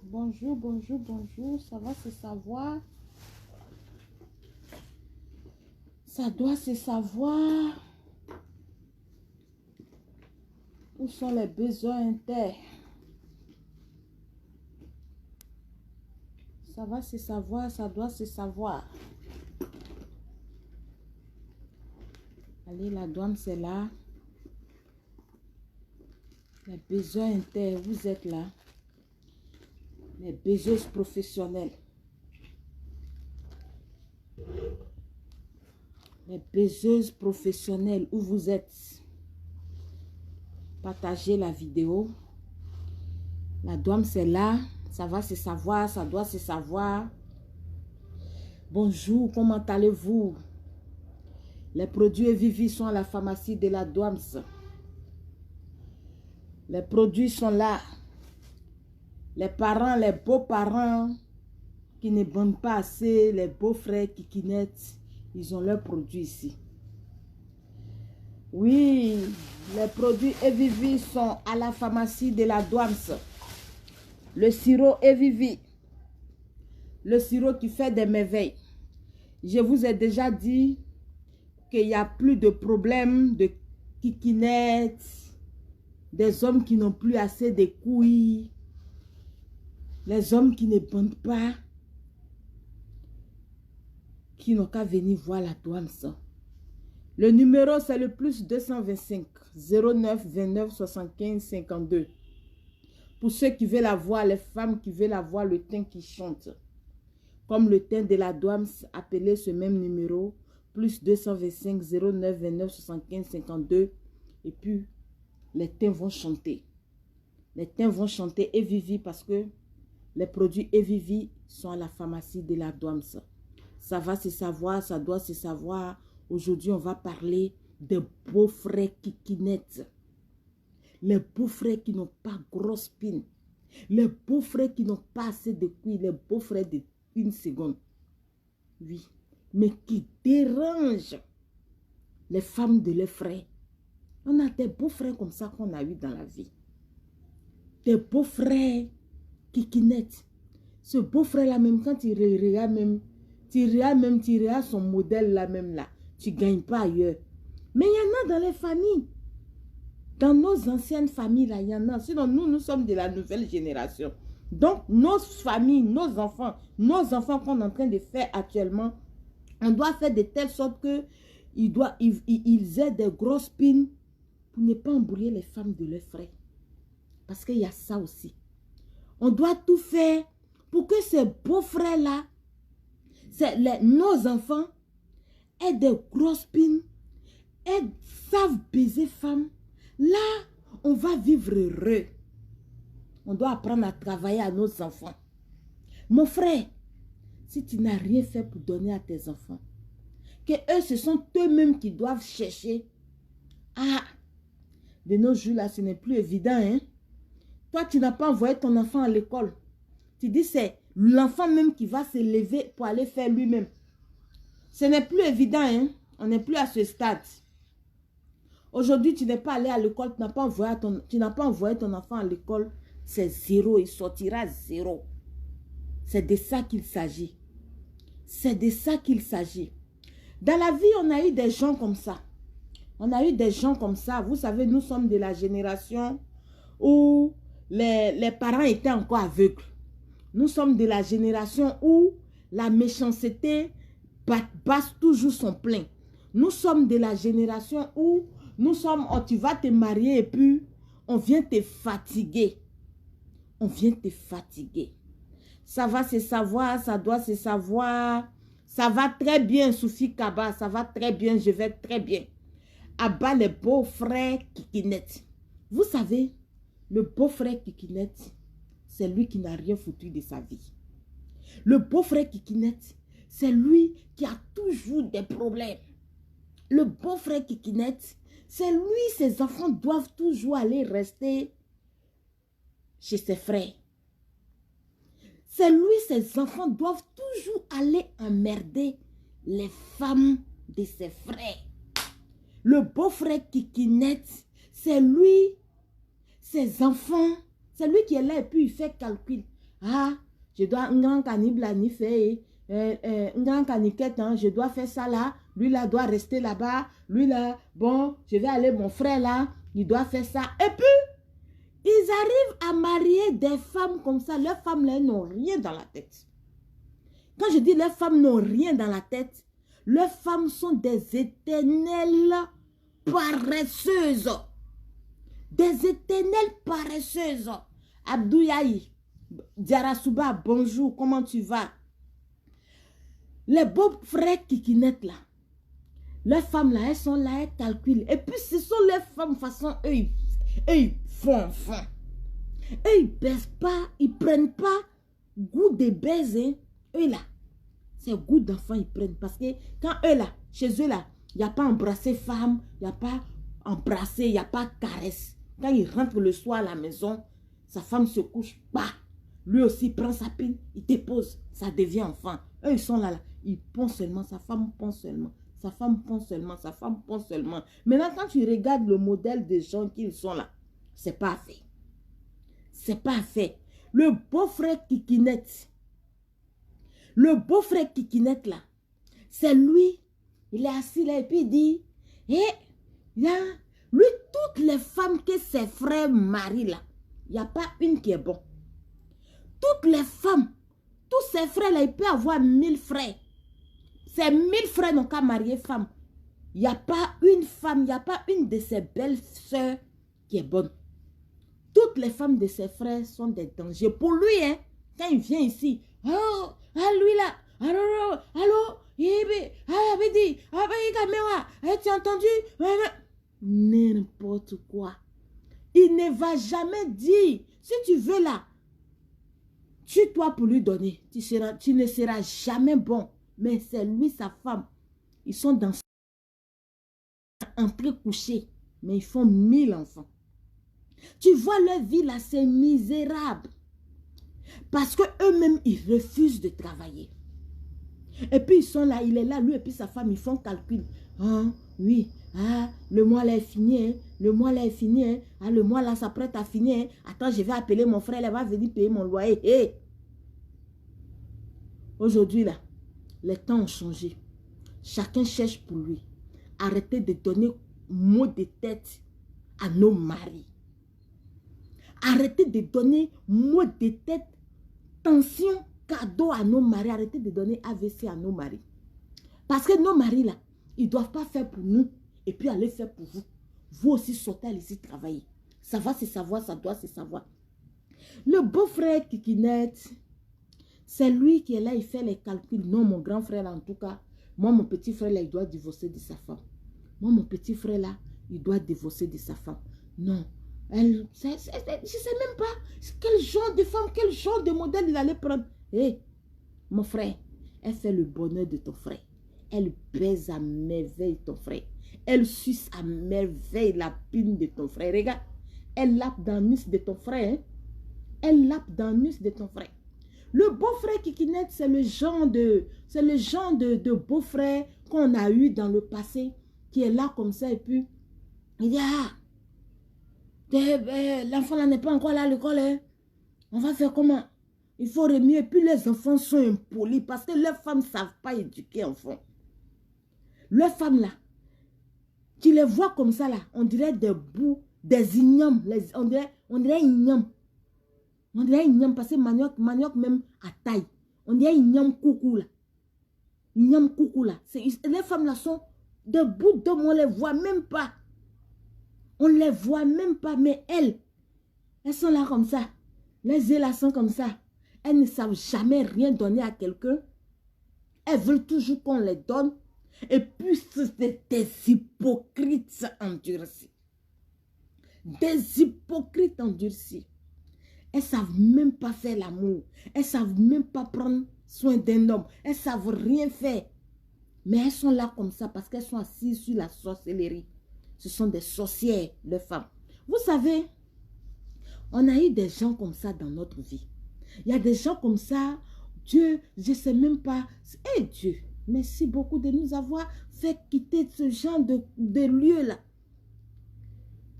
Bonjour, bonjour, bonjour. Ça va se savoir. Ça doit se savoir. Où sont les besoins internes? Ça va se savoir, ça doit se savoir. Allez, la douane, c'est là. Les besoins internes, vous êtes là. Les besoins professionnels. Les besoins professionnels, où vous êtes. Partagez la vidéo. La douane, c'est là. Ça va se savoir, ça doit se savoir. Bonjour, comment allez-vous? Les produits Evivi sont à la pharmacie de la douane. Les produits sont là. Les parents, les beaux-parents qui ne bandent pas assez, les beaux-frères qui naissent, ils ont leurs produits ici. Oui, les produits Evivi sont à la pharmacie de la douane. Le sirop Evivi, le sirop qui fait des merveilles. Je vous ai déjà dit qu'il n'y a plus de problème de kikinettes, des hommes qui n'ont plus assez de couilles, les hommes qui ne bandent pas, qui n'ont qu'à venir voir la douane. Le numéro, c'est le plus 225 09 29 75 52. Pour ceux qui veulent avoir, les femmes qui veulent avoir le teint qui chante. Comme le teint de la douane, appelez ce même numéro, plus 225 09 29 75 52. Et puis, les teints vont chanter. Les teints vont chanter Evivi parce que les produits Evivi sont à la pharmacie de la douane. Ça va se savoir, ça doit se savoir. Aujourd'hui, on va parler des beaux-frères kikinettes. Les beaux-frères qui n'ont pas grosse pine. Les beaux-frères qui n'ont pas assez de couilles. Les beaux-frères de 1 seconde. Oui. Mais qui dérangent les femmes de leurs frères. On a des beaux-frères comme ça qu'on a eu dans la vie. Des beaux-frères kikinettes. Ce beau-frère-là, même quand tu regardes même, tu regardes son modèle là même là. Tu ne gagnes pas ailleurs. Mais il y en a dans les familles. Dans nos anciennes familles, là, il y en a. Sinon, nous sommes de la nouvelle génération. Donc, nos familles, nos enfants qu'on est en train de faire actuellement, on doit faire de telle sorte qu'ils aient des grosses pines pour ne pas embrouiller les femmes de leurs frères. Parce qu'il y a ça aussi. On doit tout faire pour que ces beaux-frères-là, nos enfants, aient des grosses pines, et savent baiser femmes. Là, on va vivre heureux. On doit apprendre à travailler à nos enfants. Mon frère, si tu n'as rien fait pour donner à tes enfants, que eux, ce sont eux-mêmes qui doivent chercher. Ah, de nos jours là, ce n'est plus évident, hein. Toi, tu n'as pas envoyé ton enfant à l'école. Tu dis c'est l'enfant même qui va se lever pour aller faire lui-même. Ce n'est plus évident, hein. On n'est plus à ce stade. Aujourd'hui, tu n'es pas allé à l'école, tu n'as pas envoyé ton enfant à l'école, c'est zéro, il sortira zéro. C'est de ça qu'il s'agit. C'est de ça qu'il s'agit. Dans la vie, on a eu des gens comme ça. On a eu des gens comme ça. Vous savez, nous sommes de la génération où les parents étaient encore aveugles. Nous sommes de la génération où la méchanceté passe toujours son plein. Nous sommes de la génération où tu vas te marier et puis on vient te fatiguer. On vient te fatiguer. Ça va se savoir, ça doit se savoir. Ça va très bien, Soufi Kaba, ça va très bien, je vais très bien. Abat les beaux-frères kikinettes. Vous savez, le beau-frère kikinette, c'est lui qui n'a rien foutu de sa vie. Le beau-frère kikinette, c'est lui qui a toujours des problèmes. Le beau-frère kikinette, c'est lui, ses enfants doivent toujours aller rester chez ses frères. C'est lui, ses enfants doivent toujours aller emmerder les femmes de ses frères. Le beau-frère kikinette, c'est lui, ses enfants, c'est lui qui est là et puis il fait calcul. Ah, je dois un grand canible ni faire, un grand caniquette, hein, je dois faire ça là. Lui là doit rester là-bas. Lui là, bon, je vais aller, mon frère là, il doit faire ça. Et puis, ils arrivent à marier des femmes comme ça. Leurs femmes là, n'ont rien dans la tête. Quand je dis leurs femmes n'ont rien dans la tête, leurs femmes sont des éternelles paresseuses. Des éternelles paresseuses. Abdouyaï, Diarasuba, bonjour, comment tu vas? Les beaux frères Kikinet là, les femmes là, elles sont là, elles calculent. Et puis ce sont les femmes façon, eux, ils font. Eux, ils baissent pas, ils prennent pas goût de baiser. Eux là, c'est goût d'enfant, ils prennent. Parce que quand eux là, chez eux là, il n'y a pas embrassé femme, il n'y a pas embrassé, il n'y a pas caresse. Quand il rentre le soir à la maison, sa femme se couche pas. Lui aussi prend sa pile, il dépose, ça devient enfant. Eux, ils sont là, ils pensent seulement, sa femme pense seulement. Sa femme pense seulement, sa femme pense seulement. Maintenant, quand tu regardes le modèle des gens qui sont là, c'est pas fait. C'est pas fait. Le beau-frère Kikinette, là, c'est lui, il est assis là et puis il dit, là, lui, toutes les femmes que ses frères marient là, il n'y a pas une qui est bonne. Toutes les femmes, tous ses frères là, il peut avoir 1000 frères. Ces 1000 frères n'ont qu'à marier femme. Il n'y a pas une femme, il n'y a pas une de ses belles sœurs qui est bonne. Toutes les femmes de ses frères sont des dangers. Pour lui, hein, quand il vient ici, oh, ah, lui là, allô, tu as entendu? N'importe quoi. Il ne va jamais dire, si tu veux là, tue-toi pour lui donner. Tu ne seras jamais bon. Mais c'est lui, sa femme. Ils sont dans un pré-couché. Mais ils font 1000 enfants. Tu vois leur vie là, c'est misérable. Parce qu'eux-mêmes, ils refusent de travailler. Et puis ils sont là, il est là, lui et puis sa femme, ils font calcul. Ah, oui, ah, le mois là est fini, hein. Le mois là est fini, hein. Ah, le mois là s'apprête à finir, hein. Attends, je vais appeler mon frère, il va venir payer mon loyer. Hey. Aujourd'hui là, les temps ont changé. Chacun cherche pour lui. Arrêtez de donner mot de tête à nos maris. Arrêtez de donner mot de tête, tension, cadeau à nos maris. Arrêtez de donner AVC à nos maris. Parce que nos maris là, ils ne doivent pas faire pour nous et puis aller faire pour vous. Vous aussi sortez, allez-y travailler. Ça va se savoir, ça doit se savoir. Le beau-frère Kikinette, c'est lui qui est là, il fait les calculs. Non, mon grand frère là, en tout cas, moi, mon petit frère là, il doit divorcer de sa femme. Moi, mon petit frère là, il doit divorcer de sa femme. Non. Je ne sais même pas quel genre de femme, quel genre de modèle il allait prendre. Hé, mon frère, elle fait le bonheur de ton frère. Elle baise à merveille ton frère. Elle suce à merveille la pine de ton frère. Regarde, elle lappe dans l'anus de ton frère. Hein? Elle lappe dans l'anus de ton frère. Le beau-frère Kikinette, c'est le genre de beau-frère qu'on a eu dans le passé, qui est là comme ça et puis il dit, ah, l'enfant là n'est pas encore là à l'école, hein? On va faire comment? Il faut remuer. Et puis les enfants sont impolis parce que leurs femmes ne savent pas éduquer enfants. Leurs femmes là, tu les vois comme ça là, on dirait des bouts, des ignomes, on dirait ignomes. On dirait igname parce que manioc même à taille. On dirait igname coucou là. Igname coucou là. Les femmes là sont de bout d'homme, on les voit même pas. On les voit même pas, mais elles sont là comme ça. Les yeux là sont comme ça. Elles ne savent jamais rien donner à quelqu'un. Elles veulent toujours qu'on les donne. Et puis c'est des hypocrites endurcis. Des hypocrites endurcis. Elles ne savent même pas faire l'amour. Elles ne savent même pas prendre soin d'un homme. Elles ne savent rien faire. Mais elles sont là comme ça parce qu'elles sont assises sur la sorcellerie. Ce sont des sorcières, les femmes. Vous savez, on a eu des gens comme ça dans notre vie. Il y a des gens comme ça. Dieu, je ne sais même pas. Eh Dieu, merci beaucoup de nous avoir fait quitter ce genre de lieu-là.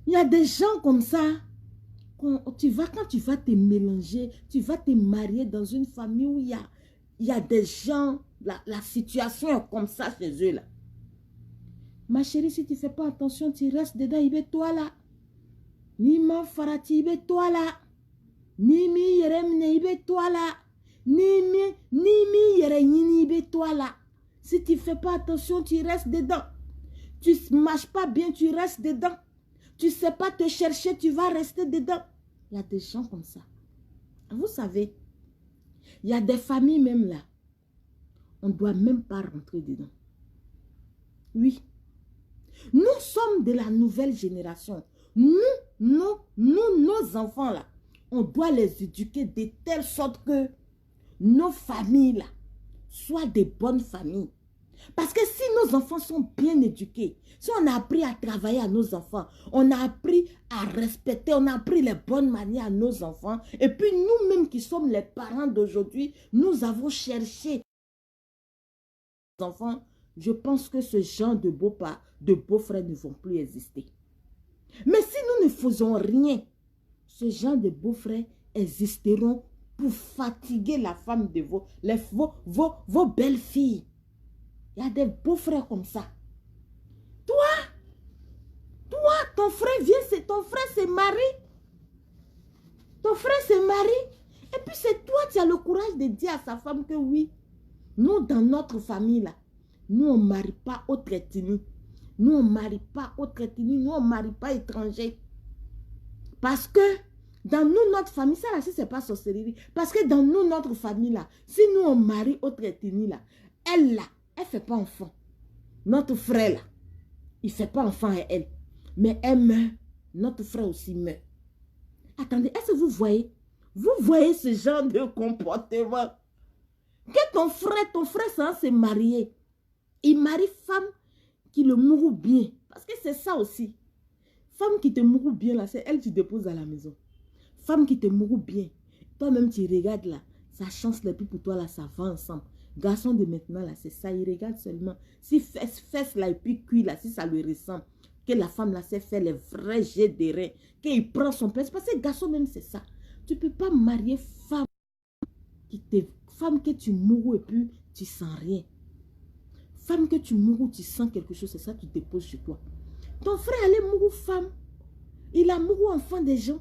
Il y a des gens comme ça. quand tu vas te mélanger, tu vas te marier dans une famille où il y a des gens, la situation est comme ça chez eux là. Ma chérie, si tu ne fais pas attention, tu restes dedans, il est toi là. Ni ma farati, il est toi là. Ni mi yeremne, il est toi là. Ni mi yerenyini, il est toi là. Si tu ne fais pas attention, tu restes dedans. Tu ne marches pas bien, tu restes dedans. Tu ne sais pas te chercher, tu vas rester dedans. Il y a des gens comme ça. Vous savez, il y a des familles même là. On ne doit même pas rentrer dedans. Oui. Nous sommes de la nouvelle génération. Nos enfants là, on doit les éduquer de telle sorte que nos familles là soient des bonnes familles. Parce que si nos enfants sont bien éduqués, si on a appris à travailler à nos enfants, on a appris à respecter, on a appris les bonnes manières à nos enfants, et puis nous-mêmes qui sommes les parents d'aujourd'hui, nous avons cherché nos enfants, je pense que ce genre de beaux-frères ne vont plus exister. Mais si nous ne faisons rien, ce genre de beaux-frères existeront pour fatiguer la femme de vos belles-filles. Il y a des beaux-frères comme ça. Toi, ton frère vient, ton frère se marie. Ton frère se marie. Et puis c'est toi, tu as le courage de dire à sa femme que oui, nous dans notre famille là, nous on ne marie pas autre ethnie. Nous on ne marie pas autre ethnie. Nous on ne marie pas étranger. Parce que dans nous, notre famille, ça là, si ce n'est pas sorcellerie. Parce que dans nous, notre famille là, si nous on marie autre ethnie là, elle là, elle ne fait pas enfant. Notre frère là, il ne fait pas enfant à elle. Mais elle meurt. Notre frère aussi meurt. Attendez, est-ce que vous voyez ce genre de comportement? Que ton frère sans se marier, il marie femme qui le mourut bien. Parce que c'est ça aussi. Femme qui te mourut bien là, c'est elle qui te dépose à la maison. Femme qui te mourut bien. Toi-même tu regardes là, sa chance là, puis pour toi là, ça va ensemble. Garçon de maintenant là, c'est ça, il regarde seulement. Si fesse là et puis cuit là, si ça lui ressemble, que la femme là sait faire les vrais jets de reins, qu'il prend son place. Parce que garçon même c'est ça. Tu ne peux pas marier femme que tu mourus et puis tu sens rien. Femme que tu mourus, tu sens quelque chose, c'est ça tu déposes chez toi. Ton frère allait mourir femme. Il a mouru enfant des gens.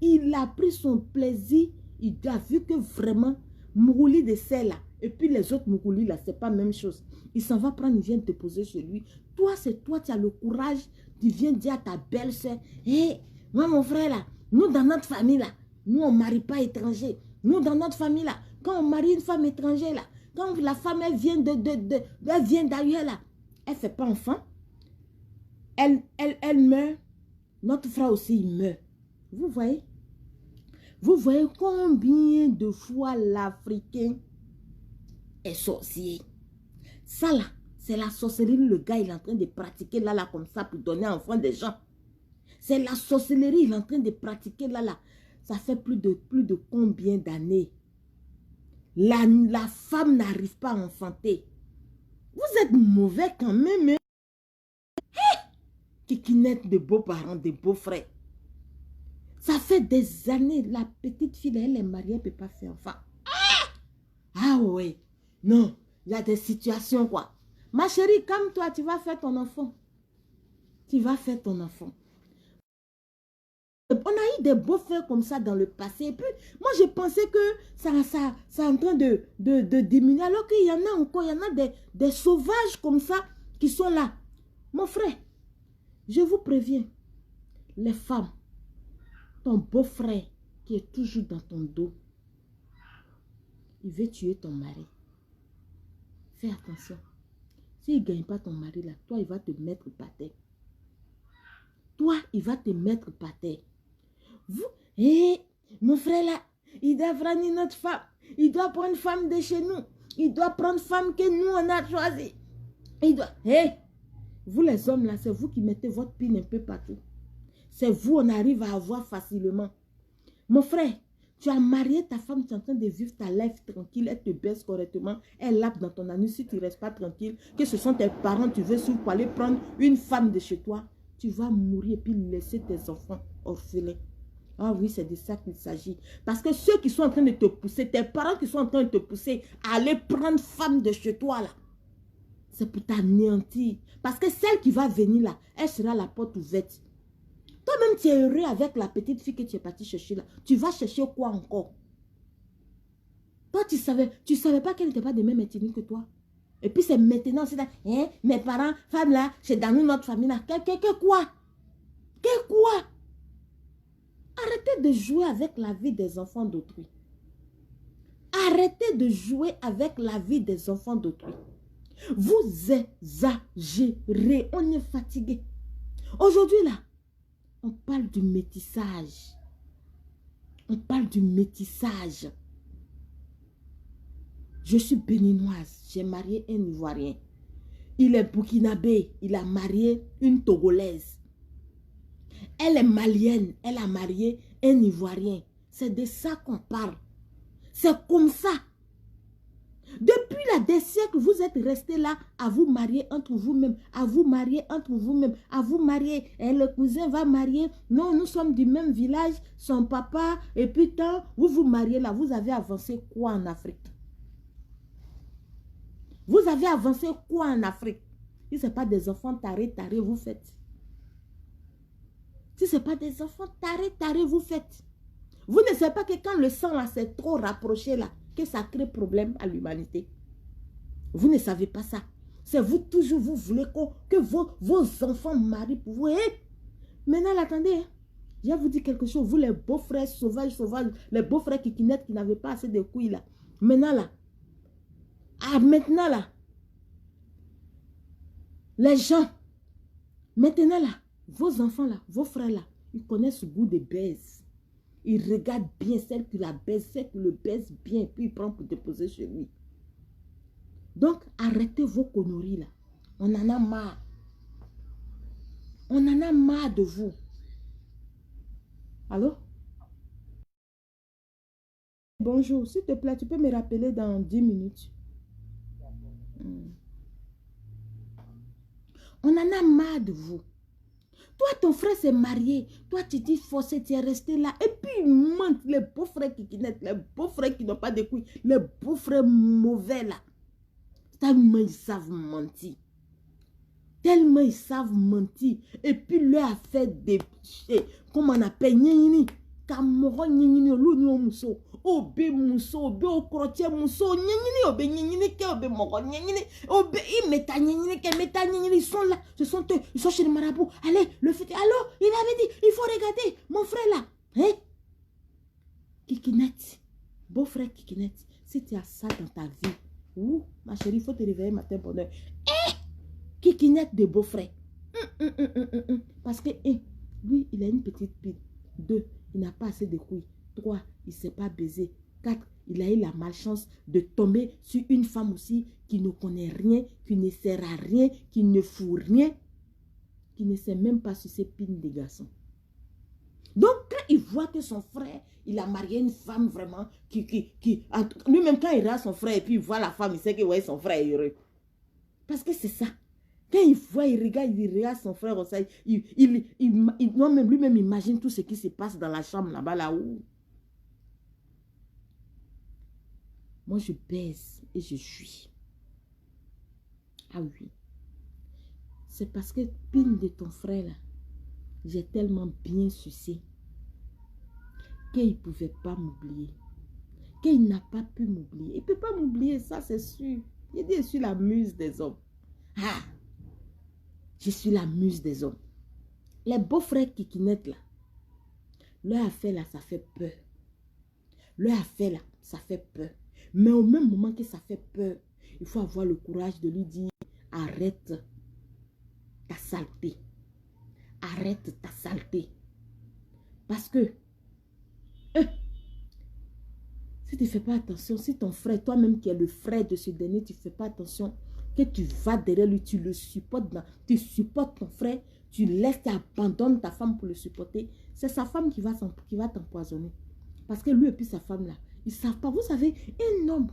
Il a pris son plaisir. Il a vu que vraiment, Mourouli de celle là. Et puis les autres Mourouli là, c'est pas la même chose. Il s'en va prendre, il vient te poser chez lui. Toi, c'est toi, tu as le courage. Tu viens dire à ta belle-sœur, hé, moi mon frère là, nous dans notre famille là, nous on ne marie pas étranger. Nous dans notre famille là, quand on marie une femme étrangère là, quand la femme elle vient d'ailleurs là, elle ne fait pas enfant. Elle meurt. Notre frère aussi, il meurt. Vous voyez? Vous voyez combien de fois l'Africain est sorcier? Ça là, c'est la sorcellerie. Le gars, il est en train de pratiquer là, comme ça, pour donner enfant des gens. C'est la sorcellerie, il est en train de pratiquer là. Ça fait plus de combien d'années? La femme n'arrive pas à enfanter. Vous êtes mauvais quand même, hein? Qui naît de beaux-parents, de beaux-frères. Ça fait des années, la petite fille, elle est mariée, elle ne peut pas faire enfant. Ah ouais, non, il y a des situations quoi. Ma chérie, comme toi, tu vas faire ton enfant. Tu vas faire ton enfant. On a eu des beaux-frères comme ça dans le passé. Et puis, moi, je pensais que ça est en train de diminuer. Alors qu'il y en a encore, il y en a des sauvages comme ça qui sont là. Mon frère, je vous préviens, les femmes, ton beau-frère qui est toujours dans ton dos, il veut tuer ton mari. Fais attention. S'il ne gagne pas ton mari là, toi, il va te mettre par terre. Toi, il va te mettre par terre. Vous, mon frère là, il doit prendre une autre femme. Il doit prendre femme de chez nous. Il doit prendre femme que nous, on a choisie. Il doit... Vous les hommes là, c'est vous qui mettez votre pine un peu partout. C'est vous, on arrive à avoir facilement. Mon frère, tu as marié ta femme, tu es en train de vivre ta life tranquille, elle te baisse correctement, elle lappe dans ton anus. Si tu ne restes pas tranquille, que ce sont tes parents, tu veux pour aller prendre une femme de chez toi, tu vas mourir et puis laisser tes enfants orphelins. Ah oui, c'est de ça qu'il s'agit. Parce que ceux qui sont en train de te pousser, tes parents qui sont en train de te pousser à aller prendre femme de chez toi là, c'est pour t'anéantir. Parce que celle qui va venir là, elle sera la porte ouverte. Toi-même, tu es heureux avec la petite fille que tu es parti chercher là. Tu vas chercher quoi encore? Toi, tu savais pas qu'elle n'était pas de même ethnie que toi. Et puis c'est maintenant, c'est là, hein, mes parents, femmes là, c'est dans notre famille là. Que quoi? Que quoi? Arrêtez de jouer avec la vie des enfants d'autrui. Arrêtez de jouer avec la vie des enfants d'autrui. Vous exagérez, on est fatigué. Aujourd'hui là, on parle du métissage. On parle du métissage. Je suis béninoise, j'ai marié un Ivoirien. Il est burkinabé, il a marié une Togolaise. Elle est malienne, elle a marié un Ivoirien. C'est de ça qu'on parle. C'est comme ça. Depuis des siècles, vous êtes restés là à vous marier entre vous-même, à vous marier entre vous-même, à vous marier. Et le cousin va marier. Non, nous sommes du même village, son papa, et puis tant, vous vous mariez là. Vous avez avancé quoi en Afrique? Vous avez avancé quoi en Afrique? Si ce n'est pas des enfants tarés, vous faites. Si ce n'est pas des enfants tarés, vous faites. Vous ne savez pas que quand le sang là s'est trop rapproché là, que ça crée problème à l'humanité. Vous ne savez pas ça. C'est vous toujours, vous voulez que vos enfants marient pour vous. Maintenant, attendez. Je vais vous dire quelque chose. Vous les beaux-frères sauvages, les beaux-frères qui n'avaient pas assez de couilles là. Maintenant là, les gens, maintenant là, vos enfants là, vos frères là, ils connaissent le goût des baises. Ils regardent bien celle qui la baise, celle qui le baise bien, puis il prend pour déposer chez lui. Donc, arrêtez vos conneries là. On en a marre. On en a marre de vous. Allô? Bonjour, s'il te plaît, tu peux me rappeler dans 10 minutes. On en a marre de vous. Toi, ton frère s'est marié. Toi, tu dis forcé, tu es resté là. Et puis, ils mentent. Les beaux-frères qui naissent, les beaux-frères qui n'ont pas de couilles, les beaux-frères mauvais là. Tellement ils savent mentir. Tellement ils savent mentir. Et puis, leur a fait des... Comment on appelle? Nyini. Cameroun, nyini, l'union mousso. Obe mousso, obe okrotier mousso. Nyini, obe nyini, ke obe moro, nyini. Obe, ils mettent nyini, ke mettent nyini. Ils sont là. Ce sont eux. Ils sont chez le marabout. Allez, le fait. Alors, il avait dit, il faut regarder mon frère là. Hein? Kikinette. Beau-frère Kikinette. Si tu as ça dans ta vie, ouh, ma chérie, il faut te réveiller matin bonheur. Kikinette de beau-frère. Parce que, lui, il a une petite pile. 2, il n'a pas assez de couilles. 3, il ne sait pas baiser. 4, il a eu la malchance de tomber sur une femme aussi qui ne connaît rien, qui ne sert à rien, qui ne fout rien, qui ne sait même pas sucer pine des garçons. Donc, quand il voit que son frère, il a marié une femme vraiment lui-même, quand il regarde son frère et puis il voit la femme, il sait que ouais, son frère est heureux. Parce que c'est ça. Quand il voit, il regarde son frère au sein, lui-même imagine tout ce qui se passe dans la chambre là-bas, là-haut. Moi, je baise et je suis. Ah oui. C'est parce que pine de ton frère, là, j'ai tellement bien sucé qu'il ne pouvait pas m'oublier. Qu'il n'a pas pu m'oublier. Il ne peut pas m'oublier, ça c'est sûr. Il dit, je suis la muse des hommes. Ah! Je suis la muse des hommes. Les beaux-frères Kikinette là, leur affaire là, ça fait peur. Leur affaire là, ça fait peur. Mais au même moment que ça fait peur, il faut avoir le courage de lui dire, arrête ta saleté. Arrête ta saleté. Parce que, si tu ne fais pas attention, si ton frère, toi-même qui es le frère de ce dernier, tu ne fais pas attention, que tu vas derrière lui, tu le supportes, tu supportes ton frère, tu laisses, tu abandonnes ta femme pour le supporter, c'est sa femme qui va t'empoisonner. Parce que lui et puis sa femme là, ils ne savent pas. Vous savez, un homme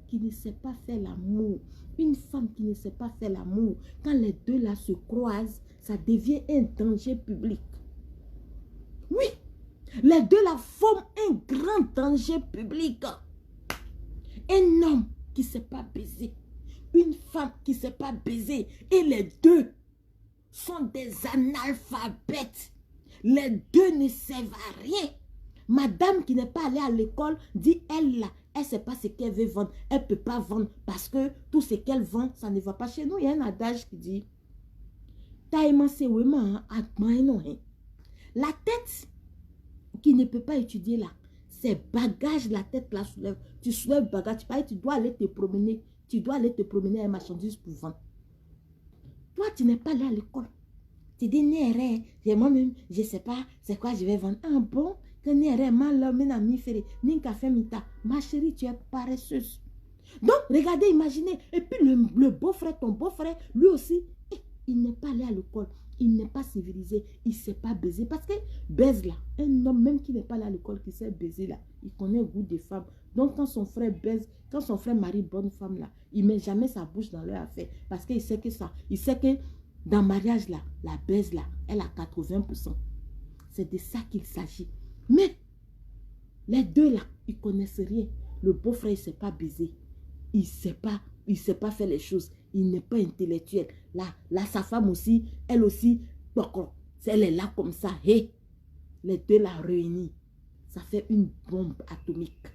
qui ne sait pas faire l'amour, une femme qui ne sait pas faire l'amour, quand les deux là se croisent, ça devient un danger public. Oui, les deux là forment un grand danger public. Un homme qui ne sait pas baiser, une femme qui ne sait pas baiser, et les deux sont des analphabètes. Les deux ne servent à rien. Madame qui n'est pas allée à l'école dit, elle là, elle ne sait pas ce qu'elle veut vendre. Elle ne peut pas vendre parce que tout ce qu'elle vend, ça ne va pas chez nous. Il y a un adage qui dit, la tête qui ne peut pas étudier là, c'est bagage, la tête la soulève. Tu soulèves bagage, tu dois aller te promener. Tu dois aller te promener à une marchandise pour vendre. Toi, tu n'es pas allé à l'école. Tu dis, moi-même, je ne sais pas c'est quoi je vais vendre. Ah bon? Ma chérie, tu es paresseuse. Donc, regardez, imaginez. Et puis, le beau-frère, ton beau-frère, lui aussi, il n'est pas allé à l'école. Il n'est pas civilisé. Il ne sait pas baiser. Parce que baise là, un homme même qui n'est pas allé à l'école, qui sait baiser là, il connaît le goût des femmes. Donc, quand son frère baise, quand son frère marie bonne femme là, il ne met jamais sa bouche dans leur affaire. Parce qu'il sait que ça, il sait que dans le mariage là, la baise là, elle a 80%. C'est de ça qu'il s'agit. Mais, les deux là, ils ne connaissent rien. Le beau-frère, il ne sait pas baiser. Il ne sait pas faire les choses. Il n'est pas intellectuel. Là, sa femme aussi, elle aussi, elle est là comme ça. Hey, les deux là réunis, ça fait une bombe atomique.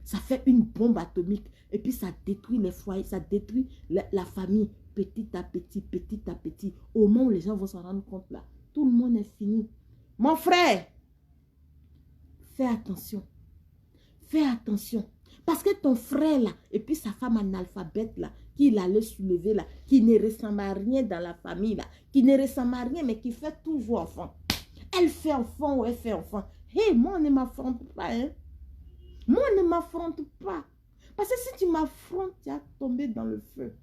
Ça fait une bombe atomique. Et puis, ça détruit les foyers, ça détruit la famille petit à petit, petit à petit. Au moment où les gens vont s'en rendre compte là, tout le monde est fini. Mon frère, fais attention. Fais attention. Parce que ton frère là, et puis sa femme analphabète là, qui allait soulever là, qui ne ressemble à rien dans la famille là, qui ne ressemble à rien, mais qui fait toujours enfant. Elle fait enfant ou elle fait enfant. Hé, moi, on ne m'affronte pas, hein. Moi, on ne m'affronte pas. Parce que si tu m'affrontes, tu vas tomber dans le feu.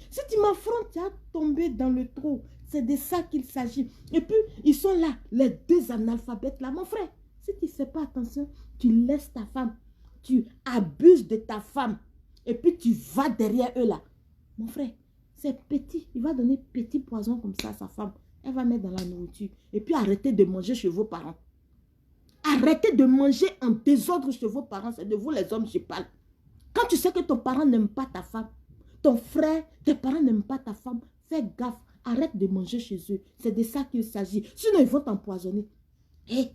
Si tu m'affrontes, tu vas tomber dans le trou. C'est de ça qu'il s'agit. Et puis, ils sont là, les deux analphabètes là. Mon frère, si tu ne fais pas attention, tu laisses ta femme. Tu abuses de ta femme. Et puis, tu vas derrière eux là. Mon frère, c'est petit. Il va donner petit poison comme ça à sa femme. Elle va mettre dans la nourriture. Et puis, arrêtez de manger chez vos parents. Arrêtez de manger en désordre chez vos parents. C'est de vous les hommes, je parle. Quand tu sais que ton parent n'aime pas ta femme, ton frère, tes parents n'aiment pas ta femme, fais gaffe. Arrête de manger chez eux. C'est de ça qu'il s'agit. Sinon, ils vont t'empoisonner. Et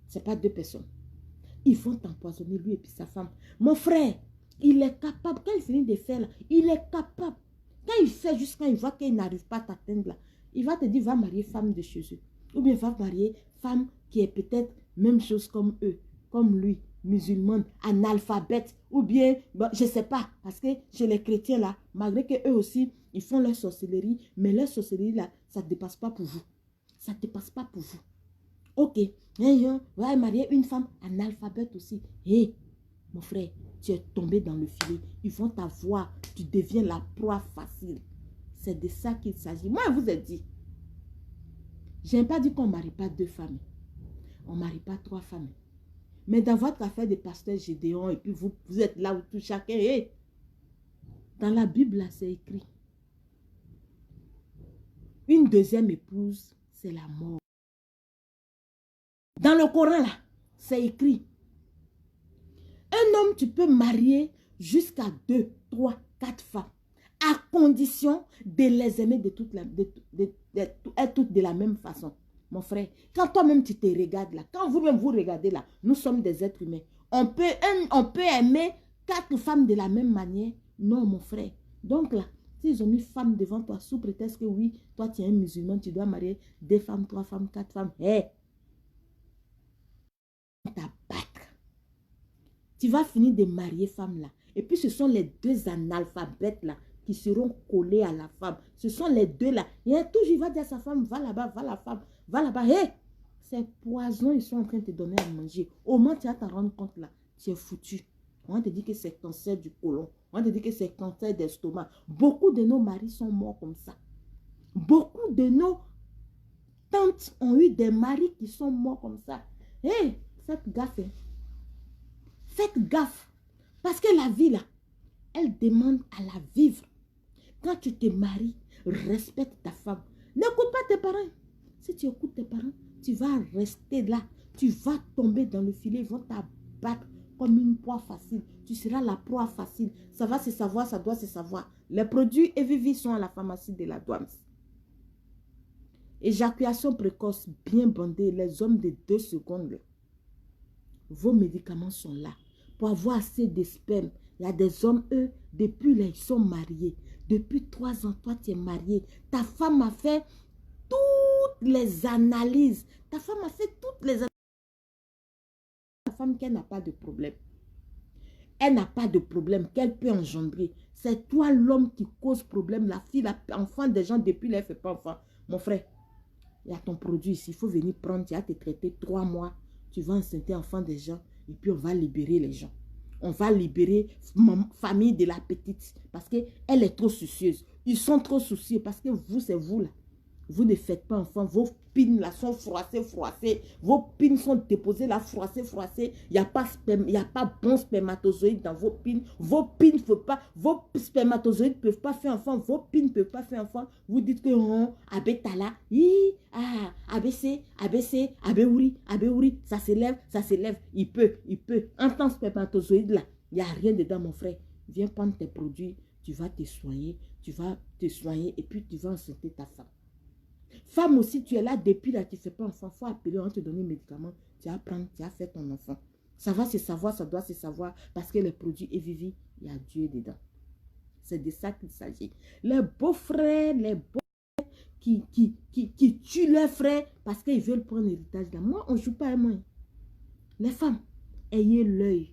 ce n'est pas deux personnes. Ils vont t'empoisonner, lui et puis sa femme. Mon frère, il est capable. Quand il finit de faire là, il est capable. Quand il fait, juste quand il voit qu'il n'arrive pas à t'atteindre là, il va te dire, va marier femme de chez eux. Ou bien va marier femme qui est peut-être même chose comme eux, comme lui, musulmane, analphabète. Ou bien, bon, je ne sais pas. Parce que chez les chrétiens là, malgré qu'eux aussi, ils font leur sorcellerie, mais leur sorcellerie là, ça ne dépasse pas pour vous. Ça ne dépasse pas pour vous. Ok, va marier une femme analphabète aussi. Hé, mon frère, tu es tombé dans le filet. Ils vont t'avoir, tu deviens la proie facile. C'est de ça qu'il s'agit. Moi, je vous ai dit, je n'ai pas dit qu'on ne marie pas deux femmes. On ne marie pas trois femmes. Mais dans votre affaire de pasteur Gédéon, et puis vous êtes là où tout chacun est. Dans la Bible, là, c'est écrit. Une deuxième épouse, c'est la mort. Dans le Coran, là, c'est écrit. Un homme, tu peux marier jusqu'à 2, 3, 4 femmes. À condition de les aimer de toutes de la même façon. Mon frère, quand toi-même tu te regardes là, quand vous-même vous regardez là, nous sommes des êtres humains. On peut aimer 4 femmes de la même manière. Non, mon frère. Donc là, s'ils ont mis femme devant toi sous prétexte que oui, toi tu es un musulman, tu dois marier 2 femmes, 3 femmes, 4 femmes. Hé! T'abattre. Tu vas finir de marier femme là. Et puis ce sont les deux analphabètes là qui seront collés à la femme. Ce sont les deux là. Et toujours il va dire à sa femme, va là-bas, va la femme, va là-bas. Hé! Ces poisons, ils sont en train de te donner à manger. Au moins tu vas t'en rendre compte là. Tu es foutu. On va te dire que c'est cancer du côlon. On va te dire que c'est cancer d'estomac. Beaucoup de nos maris sont morts comme ça. Beaucoup de nos tantes ont eu des maris qui sont morts comme ça. Hé! Faites gaffe. Hein. Faites gaffe. Parce que la vie là, elle demande à la vivre. Quand tu te maries, respecte ta femme. N'écoute pas tes parents. Si tu écoutes tes parents, tu vas rester là. Tu vas tomber dans le filet. Ils vont t'abattre comme une proie facile. Tu seras la proie facile. Ça va se savoir, ça doit se savoir. Les produits Evivi sont à la pharmacie de la Douams. Éjaculation précoce, bien bandée. Les hommes de 2 secondes. Vos médicaments sont là. Pour avoir assez de sperme. Il y a des hommes, eux, depuis là, ils sont mariés. Depuis 3 ans, toi, tu es marié. Ta femme a fait toutes les analyses. Ta femme a fait toutes les analyses. La femme qu'elle n'a pas de problème. Elle n'a pas de problème qu'elle peut engendrer. C'est toi l'homme qui cause problème. La fille, l'enfant des gens, depuis là, elle ne fait pas enfant. Mon frère, il y a ton produit ici. Il faut venir prendre. Tu vas te traiter 3 mois. Tu vas enceinter enfant des gens. Et puis, on va libérer les gens. On va libérer famille de la petite. Parce qu'elle est trop soucieuse. Ils sont trop soucieux. Parce que vous, c'est vous là. Vous ne faites pas enfant. Vos pins là sont froissés. Vos pins sont déposés là, froissés. Il n'y a pas bon spermatozoïde dans vos pins. Vos spermatozoïdes ne peuvent pas faire enfant. Vos pins ne peuvent pas faire enfant. Vous dites que abetala, ABC, abéouri, ça s'élève. Il peut. En tant que spermatozoïde là, il n'y a rien dedans, mon frère. Viens prendre tes produits. Tu vas te soigner. Et puis tu vas enceinter ta femme. Femme aussi, tu es là depuis là, tu ne fais pas enfant. Il faut appeler, on va te donner des médicaments. Tu vas prendre, tu vas faire ton enfant. Ça va se savoir, ça doit se savoir. Parce que les produits Evivi, il y a Dieu dedans. C'est de ça qu'il s'agit. Les beaux-frères, qui tuent leurs frères parce qu'ils veulent prendre l'héritage. Moi, on ne joue pas à moi. Les femmes, ayez l'œil.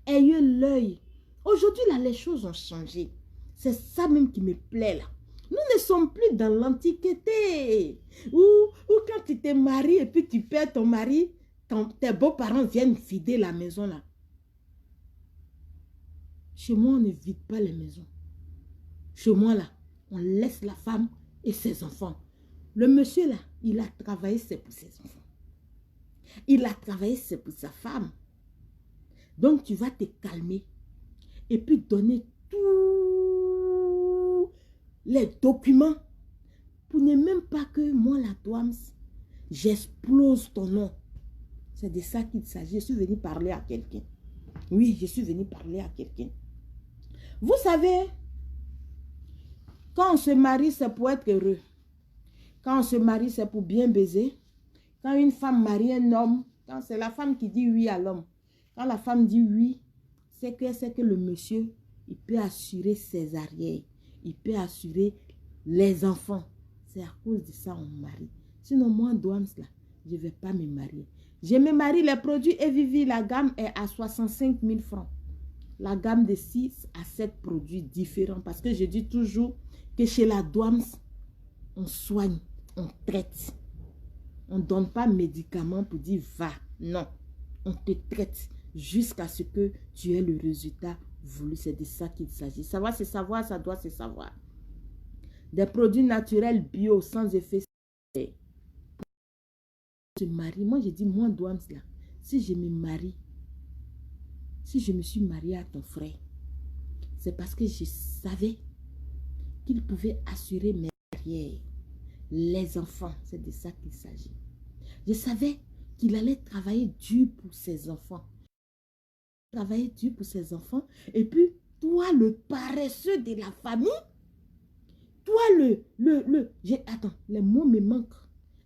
Ayez l'œil. Aujourd'hui, là, les choses ont changé. C'est ça même qui me plaît, là. Nous ne sommes plus dans l'antiquité. Où quand tu te maries et puis tu perds ton mari, tes beaux-parents viennent vider la maison là. Chez moi, on ne vide pas les maisons. Chez moi là, on laisse la femme et ses enfants. Le monsieur là, il a travaillé, c'est pour ses enfants. Il a travaillé, c'est pour sa femme. Donc tu vas te calmer et puis donner tous les documents pour ne même pas que moi, la Douams, j'explose ton nom. C'est de ça qu'il s'agit. Je suis venue parler à quelqu'un. Oui, je suis venue parler à quelqu'un. Vous savez, quand on se marie, c'est pour être heureux. Quand on se marie, c'est pour bien baiser. Quand une femme marie un homme, quand c'est la femme qui dit oui à l'homme, quand la femme dit oui, c'est que le monsieur, il peut assurer ses arrières. Il peut assurer les enfants. C'est à cause de ça qu'on marie. Sinon, moi, Douams, là, je ne vais pas me marier. Je me marie, les produits Evivi, la gamme est à 65 000 francs. La gamme de 6 à 7 produits différents. Parce que je dis toujours que chez la Douams, on soigne, on traite. On ne donne pas médicaments pour dire va. Non, on te traite jusqu'à ce que tu aies le résultat voulu. C'est de ça qu'il s'agit. Ça va se savoir, ça doit se savoir. Des produits naturels bio, sans effet. Se marie. Moi, je dis, moi, Douams, là, si je me marie, si je me suis mariée à ton frère, c'est parce que je savais qu'il pouvait assurer mes arrières, les enfants. C'est de ça qu'il s'agit. Je savais qu'il allait travailler dur pour ses enfants. Travailler dur pour ses enfants. Et puis, toi, le paresseux de la famille, toi, attends, les mots me manquent.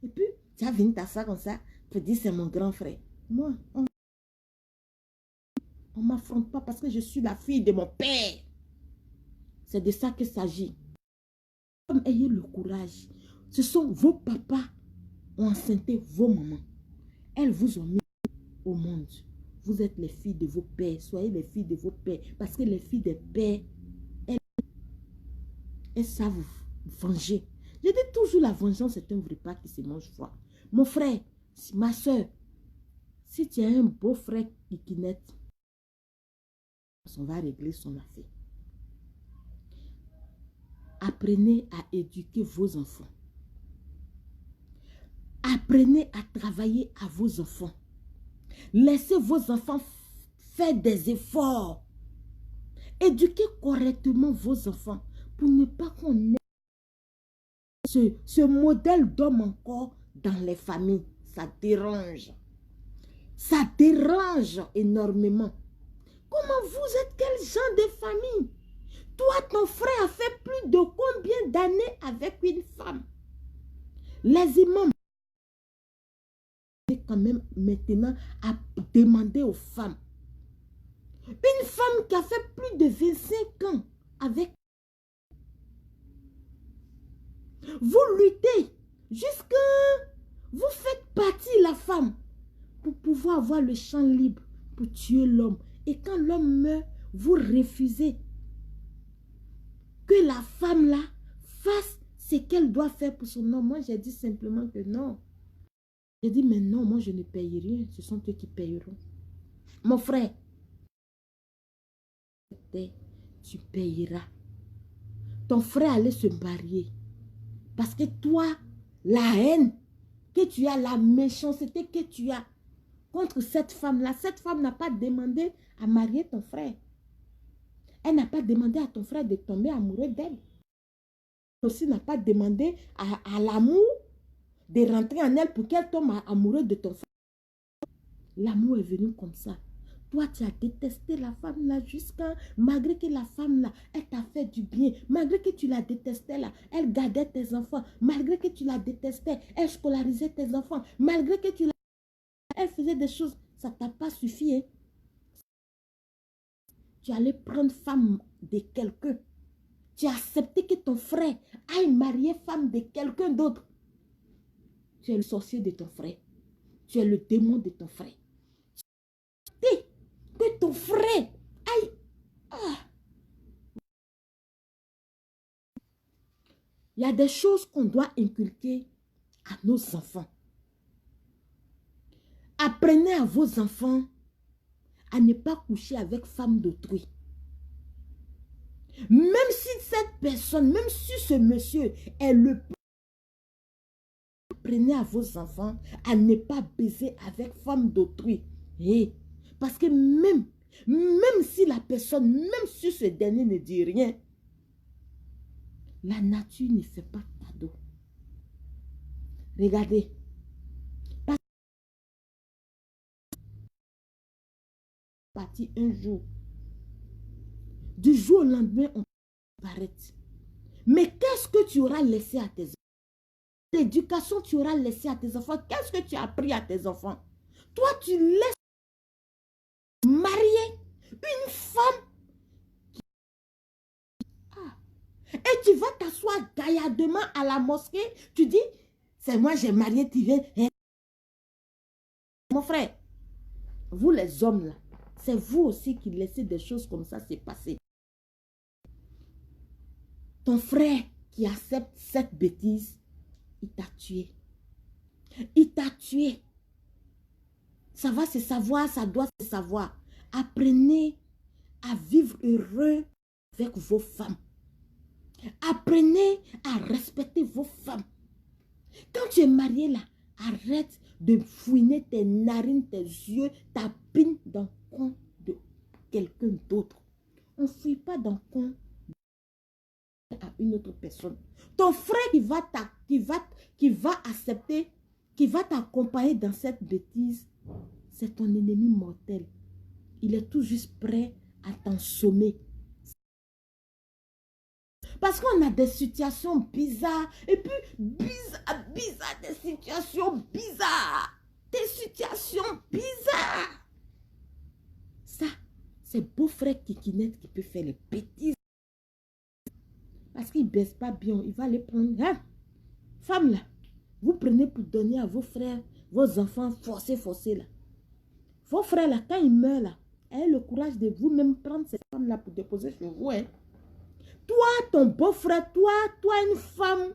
Et puis, tu as venu t'asseoir comme ça pour dire c'est mon grand frère. Moi, on ne m'affronte pas parce que je suis la fille de mon père. C'est de ça qu'il s'agit. Ayez le courage. Ce sont vos papas ont enceinté vos mamans. Elles vous ont mis au monde. Vous êtes les filles de vos pères. Soyez les filles de vos pères. Parce que les filles des pères, elles savent vous venger. Je dis toujours la vengeance est un repas qui se mange froid. Mon frère, ma soeur, si tu as un beau frère qui naît, on va régler son affaire. Apprenez à éduquer vos enfants. Apprenez à travailler à vos enfants. Laissez vos enfants faire des efforts. Éduquez correctement vos enfants pour ne pas qu'on ait ce modèle d'homme encore dans les familles. ça dérange. Ça dérange énormément. Comment vous êtes quel genre de famille? Toi, ton frère a fait plus de combien d'années avec une femme? Les imams, quand même maintenant à demander aux femmes. Une femme qui a fait plus de 25 ans avec. Vous luttez jusqu'à. Vous faites partie la femme pour pouvoir avoir le champ libre pour tuer l'homme. Et quand l'homme meurt, vous refusez que la femme là fasse ce qu'elle doit faire pour son homme. Moi, j'ai dit simplement que non. J'ai dit, mais non, moi je ne paye rien. Ce sont eux qui payeront. Mon frère, tu payeras. Ton frère allait se marier. Parce que toi, la haine que tu as, la méchanceté que tu as contre cette femme-là, cette femme n'a pas demandé à marier ton frère. Elle n'a pas demandé à ton frère de tomber amoureux d'elle. Elle aussi n'a pas demandé à l'amour de rentrer en elle pour qu'elle tombe amoureuse de ton frère. L'amour est venu comme ça. Toi, tu as détesté la femme là jusqu'à... Malgré que la femme là, elle t'a fait du bien. Malgré que tu la détestais là, elle gardait tes enfants. Malgré que tu la détestais, elle scolarisait tes enfants. Malgré que tu la... Elle faisait des choses, ça ne t'a pas suffi. Hein? Tu allais prendre femme de quelqu'un. Tu as accepté que ton frère aille marier femme de quelqu'un d'autre. Tu es le sorcier de ton frère. Tu es le démon de ton frère. Que ton frère aille. Il y a des choses qu'on doit inculquer à nos enfants. Apprenez à vos enfants à ne pas coucher avec femme d'autrui. Même si cette personne, même si ce monsieur est le... Apprenez à vos enfants à ne pas baiser avec femme d'autrui. Hey, parce que même si la personne, même si ce dernier ne dit rien, la nature ne fait pas cadeau. Regardez. Parti un jour. Du jour au lendemain, on s'arrête. Mais qu'est-ce que tu auras laissé à tes enfants? L'éducation tu auras laissé à tes enfants. Qu'est-ce que tu as appris à tes enfants? Toi, tu laisses marier une femme. Et tu vas t'asseoir gaillardement à la mosquée. Tu dis, c'est moi j'ai marié, tu viens. Mon frère, vous les hommes là, c'est vous aussi qui laissez des choses comme ça se passer. Ton frère qui accepte cette bêtise, il t'a tué. Il t'a tué. Ça va se savoir, ça doit se savoir. Apprenez à vivre heureux avec vos femmes. Apprenez à respecter vos femmes. Quand tu es marié là, arrête de fouiner tes narines, tes yeux, ta pine dans le coin de quelqu'un d'autre. On ne fouille pas dans le coin à une autre personne. Ton frère qui va accepter, qui va t'accompagner dans cette bêtise, c'est ton ennemi mortel. Il est tout juste prêt à t'ensommer. Parce qu'on a des situations bizarres. Et puis, bizarres, des situations bizarres. Des situations bizarres. Ça, c'est beau-frère Kikinette qui peut faire les bêtises. Parce qu'il ne baisse pas bien. Il va les prendre. Hein? Femme là, vous prenez pour donner à vos frères, vos enfants forcés là. Vos frères là, quand ils meurent là, ayez le courage de vous-même prendre ces femmes là pour déposer chez vous. Hein? Toi, ton beau-frère, toi, une femme,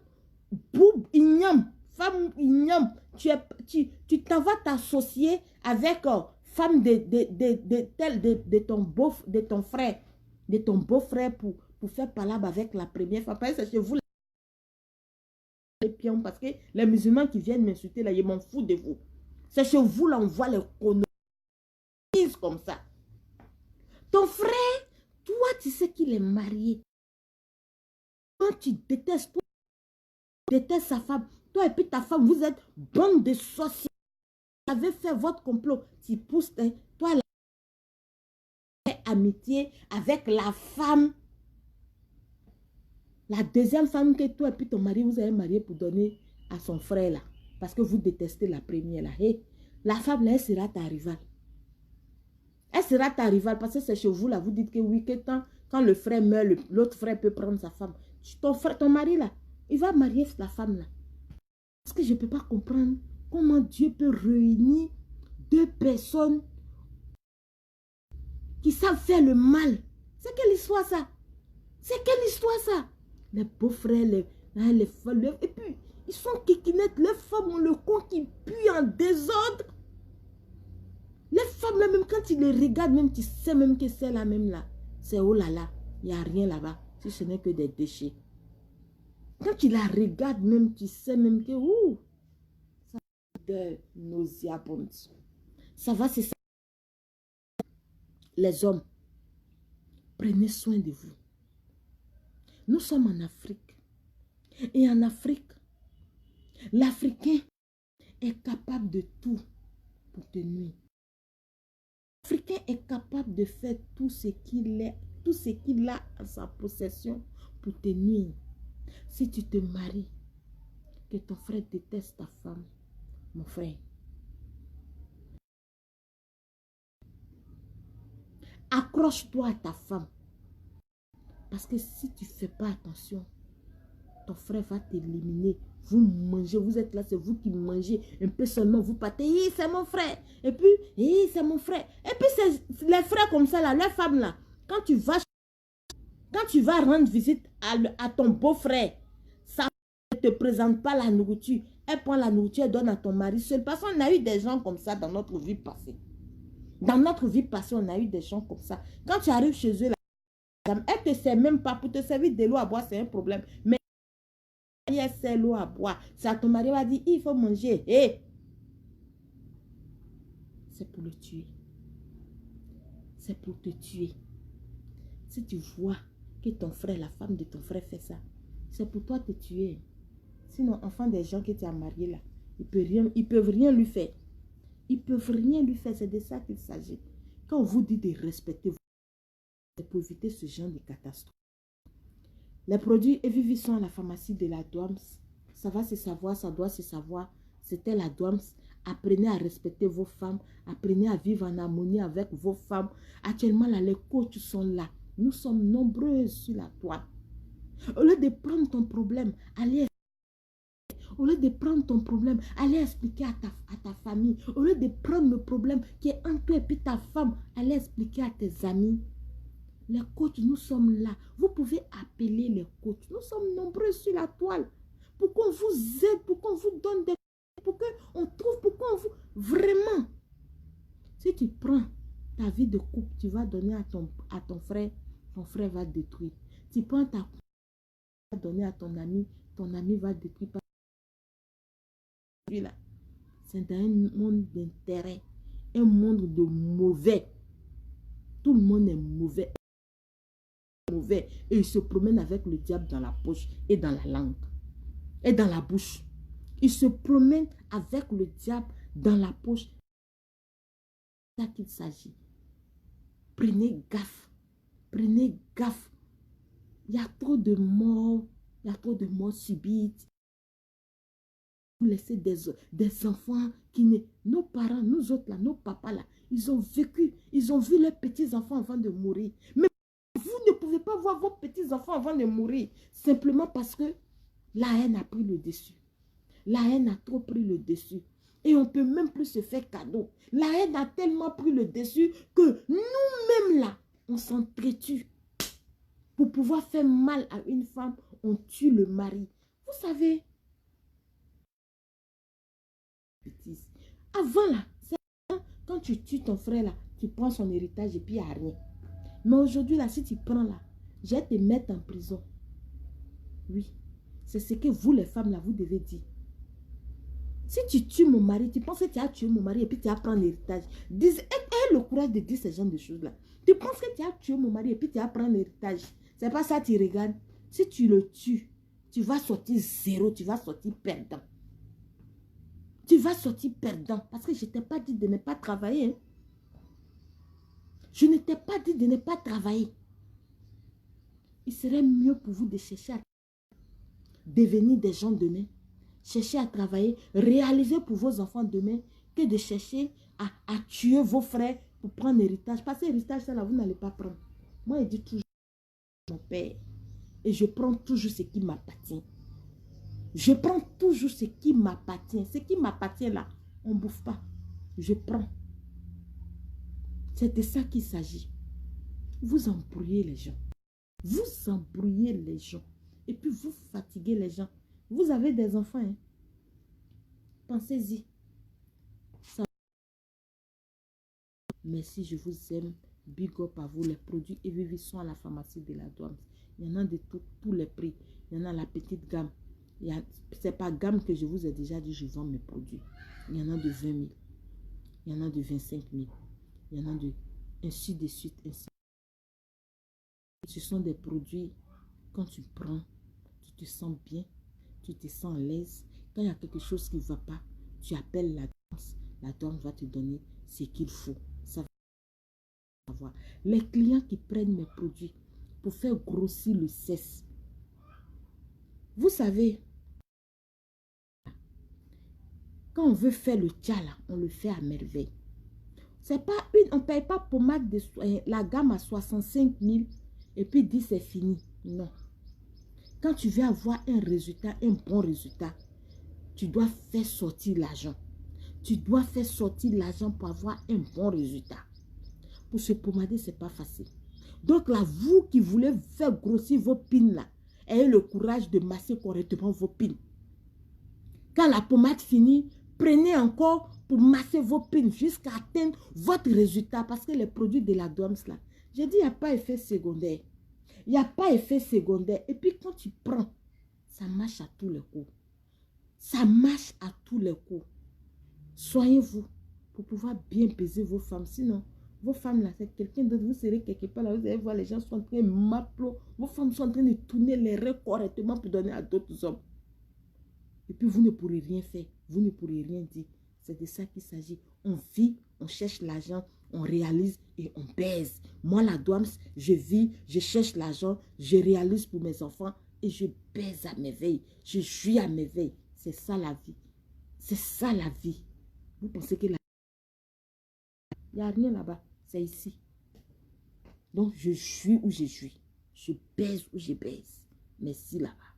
femme igname, tu t'en vas t'associer avec femme de ton beau-frère pour faire palabre avec la première femme. Parce que c'est chez vous les pions, parce que les musulmans qui viennent m'insulter là, ils m'en foutent de vous. C'est chez vous là, on voit les conneries comme ça. Ton frère, toi, tu sais qu'il est marié. Quand tu détestes sa femme, toi et puis ta femme, vous êtes bande de sorciers. avez fait votre complot. Tu pousses, toi, la amitié avec la femme. La deuxième femme que toi et puis ton mari, vous avez marié pour donner à son frère là. Parce que vous détestez la première là. Hey, la femme là, elle sera ta rivale. Elle sera ta rivale parce que c'est chez vous là. Vous dites que oui, que quand le frère meurt, l'autre frère peut prendre sa femme. Ton frère, ton mari là, il va marier la femme là. Parce que je ne peux pas comprendre comment Dieu peut réunir deux personnes qui savent faire le mal. C'est quelle histoire ça? C'est quelle histoire ça? Les beaux-frères, les femmes, et puis ils sont kikinettes. Les femmes ont le con qui pue en désordre. Les femmes là, même quand tu les regardes, même tu sais même que c'est la même là. C'est oh là là, il n'y a rien là-bas. Si ce n'est que des déchets. Quand tu la regardes même, tu sais même que ouh, ça de nauséabonde. Ça va, c'est ça. Les hommes, prenez soin de vous. Nous sommes en Afrique. Et en Afrique, l'Africain est capable de tout pour te nuire. L'Africain est capable de faire tout ce qu'il a à sa possession pour te nuire. Si tu te maries, que ton frère déteste ta femme, mon frère, accroche-toi à ta femme. Parce que si tu ne fais pas attention, ton frère va t'éliminer. Vous mangez, vous êtes là, c'est vous qui mangez. Un peu seulement, vous partez, c'est mon frère. Et puis, c'est mon frère. Et puis, c'est les frères comme ça, là, les femmes là. Quand tu vas rendre visite à ton beau-frère, ça ne te présente pas la nourriture. Elle prend la nourriture, elle donne à ton mari seul. Parce qu'on a eu des gens comme ça dans notre vie passée. Dans notre vie passée, on a eu des gens comme ça. Quand tu arrives chez eux, elle ne te sert même pas. Pour te servir de l'eau à boire, c'est un problème. Mais elle sert l'eau à boire. Ça, ton mari va dire, il faut manger. Hey! C'est pour le tuer. C'est pour te tuer. Si tu vois que ton frère, la femme de ton frère fait ça, c'est pour toi te tuer. Sinon, enfant des gens que tu as mariés là, ils peuvent rien lui faire. Ils peuvent rien lui faire. C'est de ça qu'il s'agit. Quand on vous dit de respecter, c'est pour éviter ce genre de catastrophe. Les produits Evivi sont à la pharmacie de la Douams. Ça va se savoir, ça doit se savoir. C'était la Douams. Apprenez à respecter vos femmes. Apprenez à vivre en harmonie avec vos femmes. Actuellement, là, les coachs sont là. Nous sommes nombreux sur la toile. Au lieu de prendre ton problème, allez expliquer à ta famille. Au lieu de prendre le problème qui est entre toi et puis ta femme, allez expliquer à tes amis. Les coachs, nous sommes là. Vous pouvez appeler les coachs. Nous sommes nombreux sur la toile. Pour qu'on vous aide, pour qu'on vous donne des... Pour qu'on trouve, pour qu'on vous... Vraiment. Si tu prends ta vie de couple, tu vas donner à ton frère. Ton frère va détruire. Tu prends ta couple, tu vas donner à ton ami va détruire. C'est dans un monde d'intérêt. Un monde de mauvais. Tout le monde est mauvais. Mauvais et il se promène avec le diable dans la poche et dans la langue et dans la bouche. Il se promène avec le diable dans la poche. C'est ça qu'il s'agit. Prenez gaffe. Prenez gaffe. Il y a trop de morts. Il y a trop de morts subites. Vous laissez des enfants qui ne... Nos parents, nous autres là, nos papas là, ils ont vécu, ils ont vu leurs petits-enfants avant de mourir. Mais vous ne pouvez pas voir vos petits-enfants avant de mourir. Simplement parce que la haine a pris le dessus. La haine a trop pris le dessus. Et on ne peut même plus se faire cadeau. La haine a tellement pris le dessus que nous-mêmes là, on s'entretue. Pour pouvoir faire mal à une femme, on tue le mari. Vous savez, avant là, quand tu tues ton frère là, tu prends son héritage et puis il n'y a rien. Mais aujourd'hui là, si tu prends là, je vais te mettre en prison. Oui, c'est ce que vous les femmes là, vous devez dire. Si tu tues mon mari, tu penses que tu as tué mon mari et puis tu vas prendre l'héritage. Aie le courage de dire ce genre de choses là. Tu penses que tu as tué mon mari et puis tu vas prendre l'héritage. C'est pas ça tu regardes. Si tu le tues, tu vas sortir zéro, tu vas sortir perdant. Tu vas sortir perdant. Parce que je ne t'ai pas dit de ne pas travailler. Hein. Je ne t'ai pas dit de ne pas travailler. Il serait mieux pour vous de chercher à devenir des gens demain. Chercher à travailler, réaliser pour vos enfants demain, que de chercher à tuer vos frères pour prendre l'héritage. Parce que l'héritage, ça là, vous n'allez pas prendre. Moi, je dis toujours mon père. Et je prends toujours ce qui m'appartient. Je prends toujours ce qui m'appartient. Ce qui m'appartient là, on ne bouffe pas. Je prends. C'est de ça qu'il s'agit. Vous embrouillez les gens. Vous embrouillez les gens. Et puis vous fatiguez les gens. Vous avez des enfants. Hein? Pensez-y. Merci, je vous aime. Big up à vous. Les produits Evivi sont à la pharmacie de la douane. Il y en a de tous les prix. Il y en a la petite gamme. Ce n'est pas gamme que je vous ai déjà dit, je vends mes produits. Il y en a de 20 000. Il y en a de 25 000. Il y en a de ainsi de suite. Ainsi. Ce sont des produits, quand tu prends, tu te sens bien, tu te sens à l'aise. Quand il y a quelque chose qui ne va pas, tu appelles la danse. La danse va te donner ce qu'il faut. Ça va savoir. Les clients qui prennent mes produits pour faire grossir le cesse. Vous savez, quand on veut faire le tcha là, on le fait à merveille. C'est pas on ne paye pas pommade de la gamme à 65 000 et puis dit c'est fini. Non. Quand tu veux avoir un résultat, un bon résultat, tu dois faire sortir l'argent. Tu dois faire sortir l'argent pour avoir un bon résultat. Pour se pommader, ce n'est pas facile. Donc là, vous qui voulez faire grossir vos pins là, ayez le courage de masser correctement vos pins. Quand la pommade finit, prenez encore pour masser vos pins jusqu'à atteindre votre résultat. Parce que les produits de la DOMS là, j'ai dit, il n'y a pas effet secondaire. Il n'y a pas effet secondaire. Et puis quand tu prends, ça marche à tous les coups. Ça marche à tous les coups. Soignez-vous pour pouvoir bien peser vos femmes. Sinon, vos femmes là, c'est quelqu'un d'autre. Vous serez quelque part là, vous allez voir les gens sont en train de m'applaudir. Vos femmes sont en train de tourner les reins correctement pour donner à d'autres hommes. Et puis vous ne pourrez rien faire. Vous ne pourrez rien dire. C'est de ça qu'il s'agit. On vit, on cherche l'argent, on réalise et on baise. Moi, la douane, je vis, je cherche l'argent, je réalise pour mes enfants et je baise à merveille. Je jouis à merveille. C'est ça la vie. C'est ça la vie. Vous pensez que il n'y a rien là-bas. C'est ici. Donc, je jouis où je jouis. Je baise où je baise. Merci là-bas.